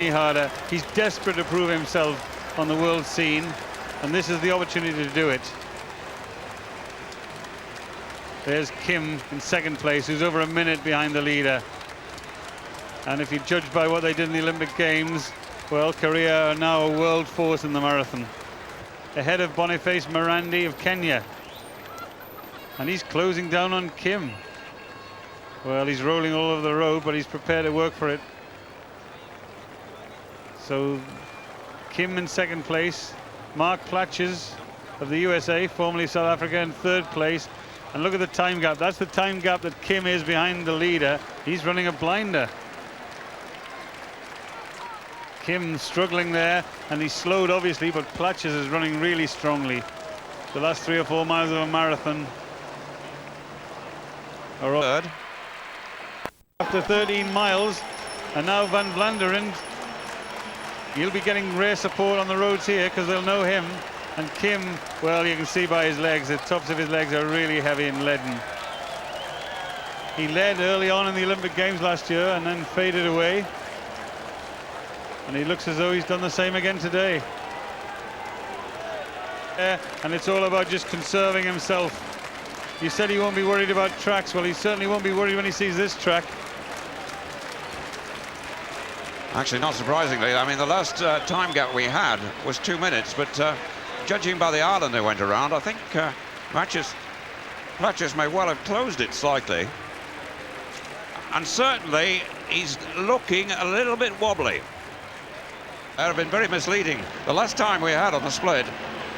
harder. He's desperate to prove himself on the world scene, and this is the opportunity to do it. There's Kim in second place, who's over a minute behind the leader. And if you judge by what they did in the Olympic Games, well, Korea are now a world force in the marathon. Ahead of Boniface Morandi of Kenya. And he's closing down on Kim. Well, he's rolling all over the road, but he's prepared to work for it. So Kim in second place, Mark Platjes of the USA, formerly South Africa, in third place. And look at the time gap. That's the time gap that Kim is behind the leader. He's running a blinder. Kim struggling there, and he's slowed obviously, but Platjes is running really strongly. The last 3 or 4 miles of a marathon are up. After 13 miles, and now Van Vlanderen, he'll be getting rare support on the roads here because they'll know him. And Kim, well, you can see by his legs, the tops of his legs are really heavy and leaden. He led early on in the Olympic Games last year and then faded away. And he looks as though he's done the same again today. And it's all about just conserving himself. You said he won't be worried about tracks. Well, he certainly won't be worried when he sees this track. Actually, not surprisingly. I mean, the last time gap we had was 2 minutes, but judging by the island they went around, I think Platjes may well have closed it slightly. And certainly, he's looking a little bit wobbly. That have been very misleading. The last time we had on the split,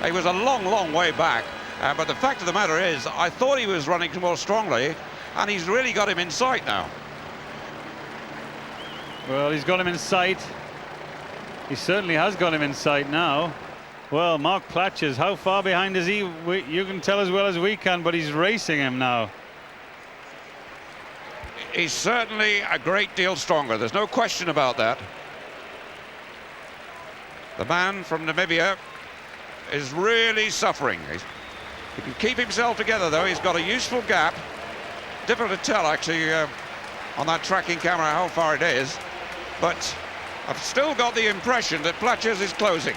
he was a long, long way back. But the fact of the matter is, I thought he was running more strongly, and he's really got him in sight now. Well, he's got him in sight. He certainly has got him in sight now. Well, Mark Platjes, how far behind is he? You can tell as well as we can, but he's racing him now. He's certainly a great deal stronger. There's no question about that. The man from Namibia is really suffering. He can keep himself together, though. He's got a useful gap. Difficult to tell, actually, on that tracking camera how far it is. But I've still got the impression that Platjes is closing.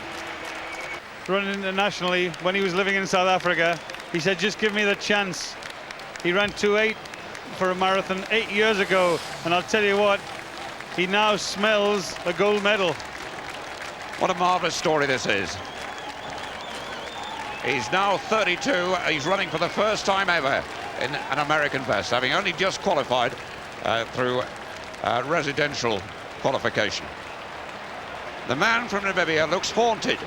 Running internationally, when he was living in South Africa, he said, just give me the chance. He ran 2:8 for a marathon 8 years ago, and I'll tell you what, he now smells a gold medal. What a marvellous story this is. He's now 32. He's running for the first time ever in an American vest, having only just qualified through residential qualification. The man from Namibia looks haunted.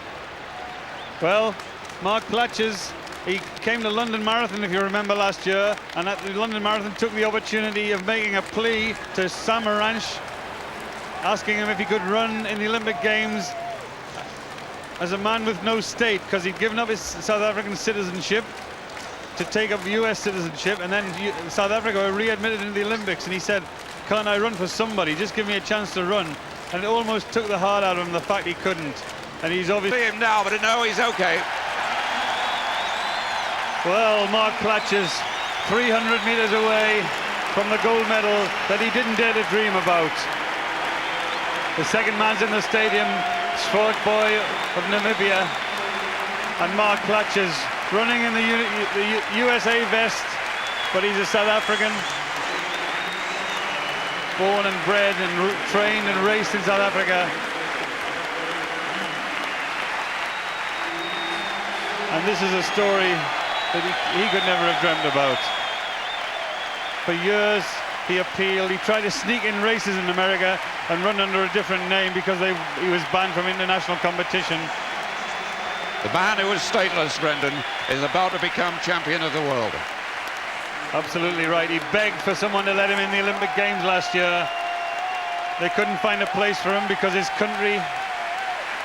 Well, Mark Platjes, he came to London Marathon, if you remember, last year, and at the London Marathon took the opportunity of making a plea to Samaranch, asking him if he could run in the Olympic Games as a man with no state, because he'd given up his South African citizenship to take up US citizenship, and then South Africa were readmitted into the Olympics, and he said, can't I run for somebody? Just give me a chance to run. And it almost took the heart out of him, the fact he couldn't. And he's obviously... See him now, but no, he's okay. Well, Mark Platjes, 300 meters away from the gold medal that he didn't dare to dream about. The second man's in the stadium, Sport Boy of Namibia, and Mark Platjes running in the USA vest, but he's a South African, born and bred and trained and raced in South Africa. And this is a story that he could never have dreamt about. For years he appealed, he tried to sneak in races in America and run under a different name because he was banned from international competition. The man who was stateless, Brendan, is about to become champion of the world. Absolutely right. He begged for someone to let him in the Olympic Games last year. They couldn't find a place for him because his country,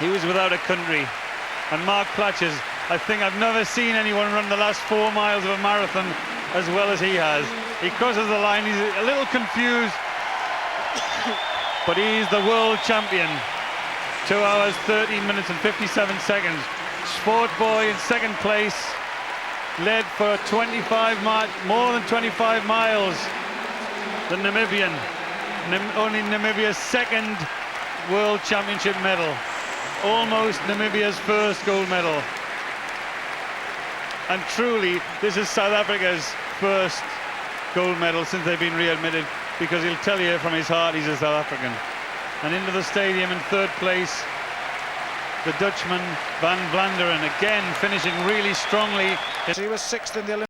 he was without a country. And Mark Platjes, I think I've never seen anyone run the last 4 miles of a marathon as well as he has. He crosses the line, he's a little confused, but he's the world champion. 2 hours, 13 minutes and 57 seconds. Sport Boy in second place, led for more than 25 miles. The Namibian, only Namibia's second World Championship medal. Almost Namibia's first gold medal. And truly, this is South Africa's first gold medal since they've been readmitted, because he'll tell you from his heart he's a South African. And into the stadium in third place, the Dutchman Van Vlanderen, again finishing really strongly. He was sixth in the Olympics.